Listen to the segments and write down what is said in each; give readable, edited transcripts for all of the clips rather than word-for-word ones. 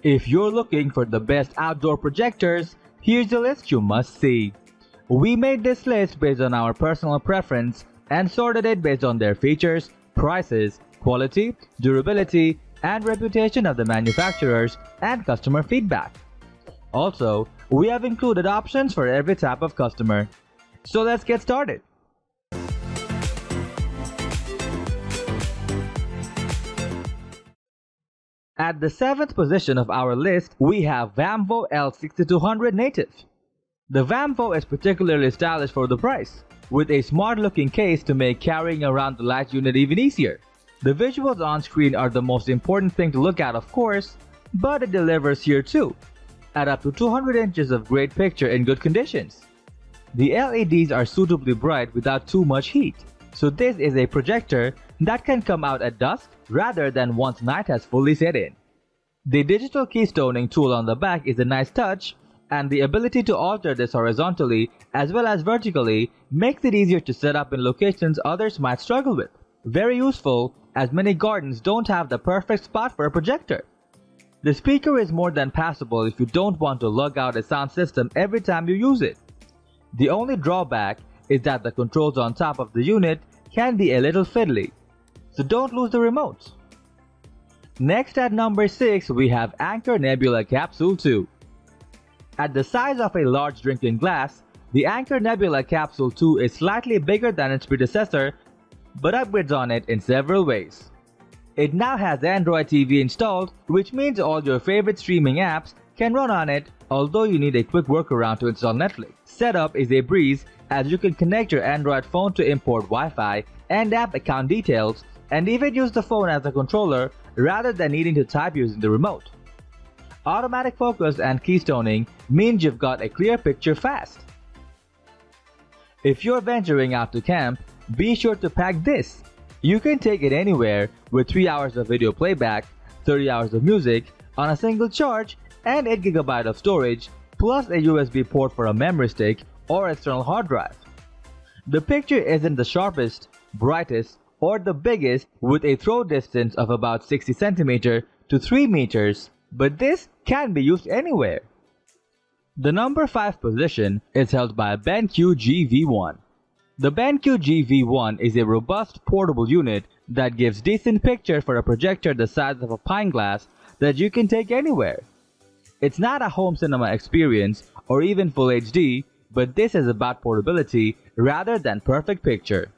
If you're looking for the best outdoor projectors, here's a list you must see. We made this list based on our personal preference and sorted it based on their features, prices, quality, durability, and reputation of the manufacturers and customer feedback. Also, we have included options for every type of customer. So let's get started. At the 7th position of our list, we have Vamvo L6200 Native. The Vamvo is particularly stylish for the price, with a smart-looking case to make carrying around the light unit even easier. The visuals on screen are the most important thing to look at, of course, but it delivers here too, at up to 200 inches of great picture in good conditions. The LEDs are suitably bright without too much heat, so this is a projector that can come out at dusk rather than once night has fully set in. The digital keystoning tool on the back is a nice touch, and the ability to alter this horizontally as well as vertically makes it easier to set up in locations others might struggle with. Very useful, as many gardens don't have the perfect spot for a projector. The speaker is more than passable if you don't want to lug out a sound system every time you use it. The only drawback is that the controls on top of the unit can be a little fiddly, so don't lose the remote. Next at number 6, we have Anker Nebula Capsule 2. At the size of a large drinking glass, the Anker Nebula Capsule 2 is slightly bigger than its predecessor, but upgrades on it in several ways. It now has Android TV installed, which means all your favorite streaming apps can run on it, although you need a quick workaround to install Netflix. Setup is a breeze, as you can connect your Android phone to import Wi-Fi and app account details, and even use the phone as a controller rather than needing to type using the remote. Automatic focus and keystoning means you've got a clear picture fast. If you're venturing out to camp, be sure to pack this. You can take it anywhere with 3 hours of video playback, 30 hours of music on a single charge, and 8 GB of storage, plus a USB port for a memory stick or external hard drive. The picture isn't the sharpest, brightest, or the biggest, with a throw distance of about 60 cm to 3 meters, but this can be used anywhere. The number 5 position is held by BenQ GV1. The BenQ GV1 is a robust portable unit that gives decent picture for a projector the size of a pint glass that you can take anywhere. It's not a home cinema experience or even full HD, but this is about portability rather than perfect picture.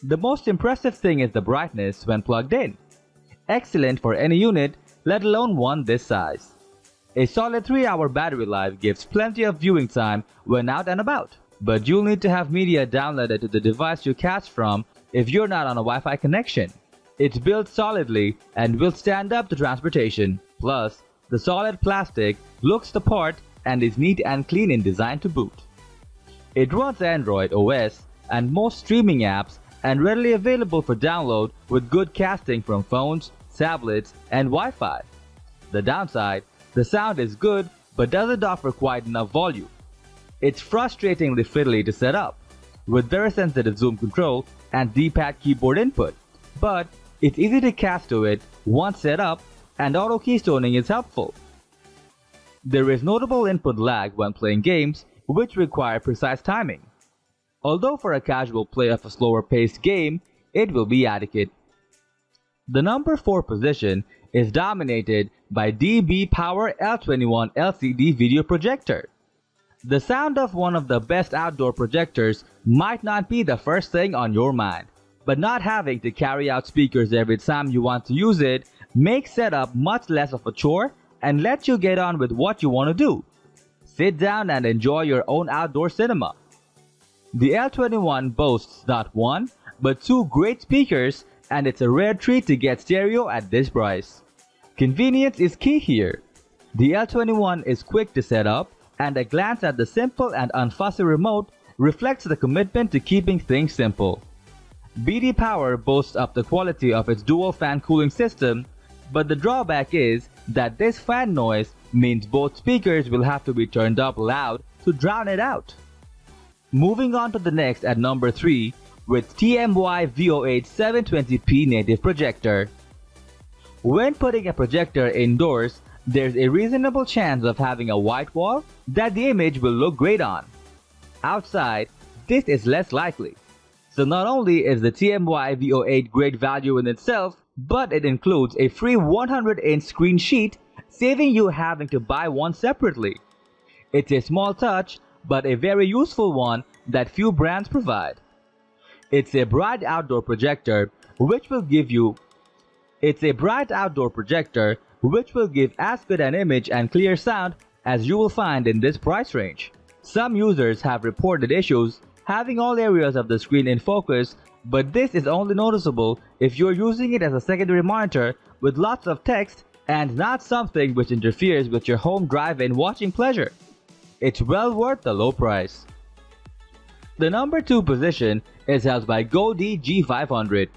The most impressive thing is the brightness when plugged in. Excellent for any unit, let alone one this size. A solid 3-hour battery life gives plenty of viewing time when out and about, but you'll need to have media downloaded to the device you cast from if you're not on a Wi-Fi connection. It's built solidly and will stand up to transportation. Plus, the solid plastic looks the part and is neat and clean in design to boot. It runs Android OS and most streaming apps and readily available for download with good casting from phones, tablets, and Wi-Fi. The downside, the sound is good but doesn't offer quite enough volume. It's frustratingly fiddly to set up, with very sensitive zoom control and D-pad keyboard input, but it's easy to cast to it once set up, and auto keystoning is helpful. There is notable input lag when playing games, which require precise timing. Although for a casual play of a slower paced game, it will be adequate. The number 4 position is dominated by DBPower L21 LCD video projector. The sound of one of the best outdoor projectors might not be the first thing on your mind, but not having to carry out speakers every time you want to use it makes setup much less of a chore and lets you get on with what you want to do. Sit down and enjoy your own outdoor cinema. The L21 boasts not one, but 2 great speakers, and it's a rare treat to get stereo at this price. Convenience is key here. The L21 is quick to set up, and a glance at the simple and unfussy remote reflects the commitment to keeping things simple. DBPower boasts up the quality of its dual fan cooling system, but the drawback is that this fan noise means both speakers will have to be turned up loud to drown it out. Moving on to the next at number 3 with TMY V08 720p Native Projector. When putting a projector indoors, there's a reasonable chance of having a white wall that the image will look great on. Outside, this is less likely. So not only is the TMY V08 great value in itself, but it includes a free 100-inch screen sheet, saving you having to buy one separately. It's a small touch, but a very useful one that few brands provide. It's a bright outdoor projector which will give as good an image and clear sound as you will find in this price range. Some users have reported issues having all areas of the screen in focus, but this is only noticeable if you're using it as a secondary monitor with lots of text and not something which interferes with your home drive-in watching pleasure. It's well worth the low price. The number 2 position is held by GooDee G500.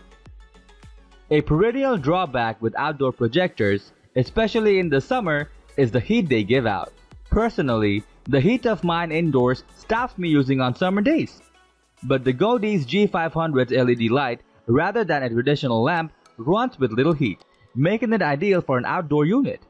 A perennial drawback with outdoor projectors, especially in the summer, is the heat they give out. Personally, the heat of mine indoors stops me using on summer days. But the GooDee's G500's LED light, rather than a traditional lamp, runs with little heat, making it ideal for an outdoor unit.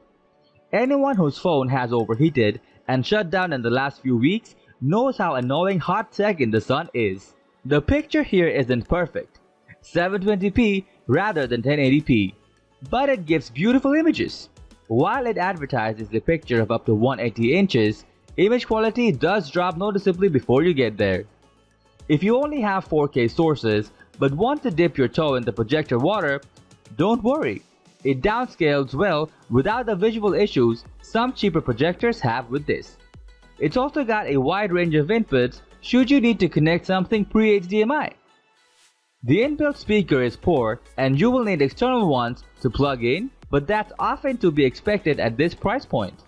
Anyone whose phone has overheated and shut down in the last few weeks knows how annoying hot tech in the sun is. The picture here isn't perfect, 720p rather than 1080p, but it gives beautiful images. While it advertises the picture of up to 180 inches, image quality does drop noticeably before you get there. If you only have 4K sources but want to dip your toe in the projector water, don't worry. It downscales well without the visual issues some cheaper projectors have with this. It's also got a wide range of inputs should you need to connect something pre-HDMI. The inbuilt speaker is poor and you will need external ones to plug in, but that's often to be expected at this price point.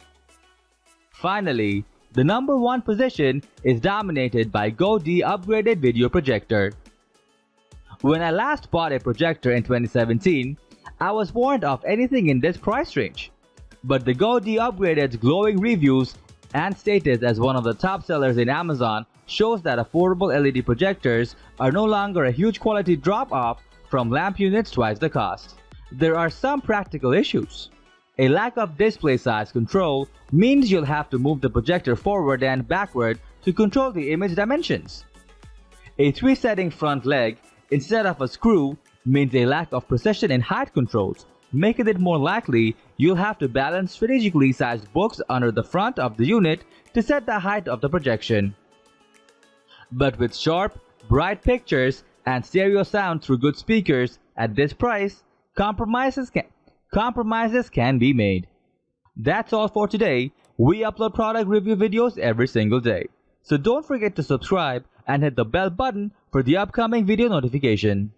Finally, the number 1 position is dominated by GooDee upgraded video projector. When I last bought a projector in 2017, I was warned of anything in this price range. But the GooDee upgraded's glowing reviews and status as one of the top sellers in Amazon shows that affordable LED projectors are no longer a huge quality drop-off from lamp units twice the cost. There are some practical issues. A lack of display size control means you'll have to move the projector forward and backward to control the image dimensions. A 3-setting front leg instead of a screw means a lack of precision in height controls, making it more likely you'll have to balance strategically sized books under the front of the unit to set the height of the projection. But with sharp, bright pictures and stereo sound through good speakers at this price, compromises can be made. That's all for today. We upload product review videos every single day. So don't forget to subscribe and hit the bell button for the upcoming video notification.